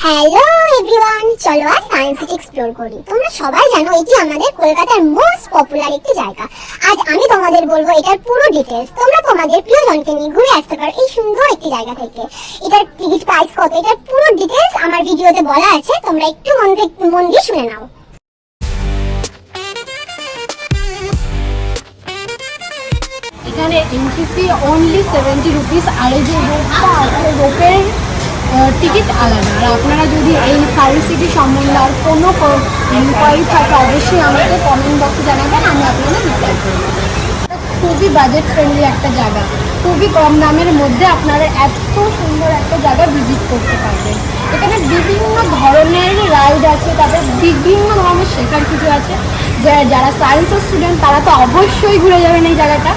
Hello everyone, চলো আজ science city explore করি। তোমরা সবাই জানো এটি আমাদের কলকাতার মোস্ট পপুলার একটি জায়গা। আজ আমি তোমাদের বলবো এটার পুরো ডিটেলস। তোমরা তোমাদের প্রিয়জনকে নিয়ে ঘুরে আসতে পারো এই সুন্দর একটি জায়গা থেকে। এটার টিকিট প্রাইস কত, এটার পুরো ডিটেলস আমার ভিডিওতে বলা আছে, তোমরা একটু মন দিয়ে শুনে নাও। এখানে এন্ট্রি ফি অনলি 70 রুপিস, আর এই যে রোপের টিকিট আলাদা। আর আপনারা যদি এই সায়েন্স সিটি সম্বন্ধে আর কোনো ইনকোয়ারি থাকে অবশ্যই আমাকে কমেন্ট বক্সে জানাবেন, আমি আপনাদের রিপ্লাই করব। খুবই বাজেট ফ্রেন্ডলি একটা জায়গা, খুবই কম দামের মধ্যে আপনারা এত সুন্দর একটা জায়গা ভিজিট করতে পারবেন। এখানে বিভিন্ন ধরনের রাইড আছে, তারপর বিভিন্ন ধরনের শেখার কিছু আছে। যারা সায়েন্সের স্টুডেন্ট তারা তো অবশ্যই ঘুরে যাবেন এই জায়গাটা।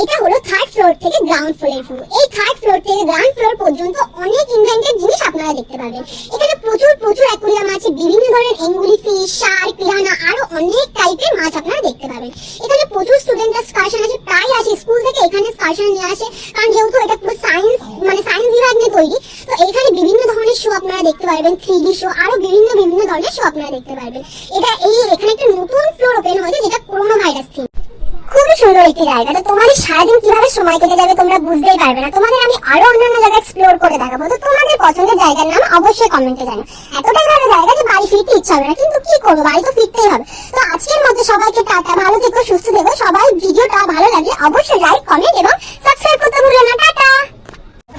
এটা হলো থার্ড ফ্লোর থেকে গ্রাউন্ড ফ্লোরের ভিউ। এই থার্ড ফ্লোর থেকে গ্রাউন্ড ফ্লোর পর্যন্ত অনেক ইনভেন্টেড জিনিস আপনারা দেখতে পাবেন। এখানে প্রচুর অ্যাকুয়ারিয়াম আছে, বিভিন্ন ধরনের এঙ্গুলি ফিশ, শার্ক, পিরানা, আরো অনেক টাইপের মাছ আপনারা দেখতে পাবেন। এখানে প্রচুর স্টুডেন্টরা এক্সকারশন আছে, প্রায় আসে স্কুল থেকে এখানে এক্সকারশন নিয়ে আসে, কারণ যেহেতু এটা পুরো সায়েন্স বিভাগ নিয়ে তৈরি, তো এখানে বিভিন্ন ধরনের শো আপনারা দেখতে পারবেন, 3D শো, আরো বিভিন্ন ধরনের শো আপনারা দেখতে পারবেন। এখানে একটা নতুন ফ্লোর ওপেন হয়েছে যেটা করোনা ভাইরাস থিম। খুবই সুন্দর একটি জায়গা। তো তোমাদের সারাদিন কিভাবে সময় কেটে যাবে তোমরা বুঝতেই পারবে না। তোমাদের আমি আরো অন্যান্য জায়গা এক্সপ্লোর করে দেখাবো। তো তোমাদের পছন্দের জায়গার নাম অবশ্যই কমেন্টে জানাও। এতটাই ভালো জায়গা যে বাড়ি ফিরতে ইচ্ছা হবে না, কিন্তু কি করবো, বাড়ি তো ফিরতেই হবে। তো আজকের মতো সবাইকে টাটা, ভালো থেকো, সুস্থ থেকো। সবাই ভিডিওটা ভালো লাগলে অবশ্যই লাইক, কমেন্ট এবং সাবস্ক্রাইব করতে ভুলো না।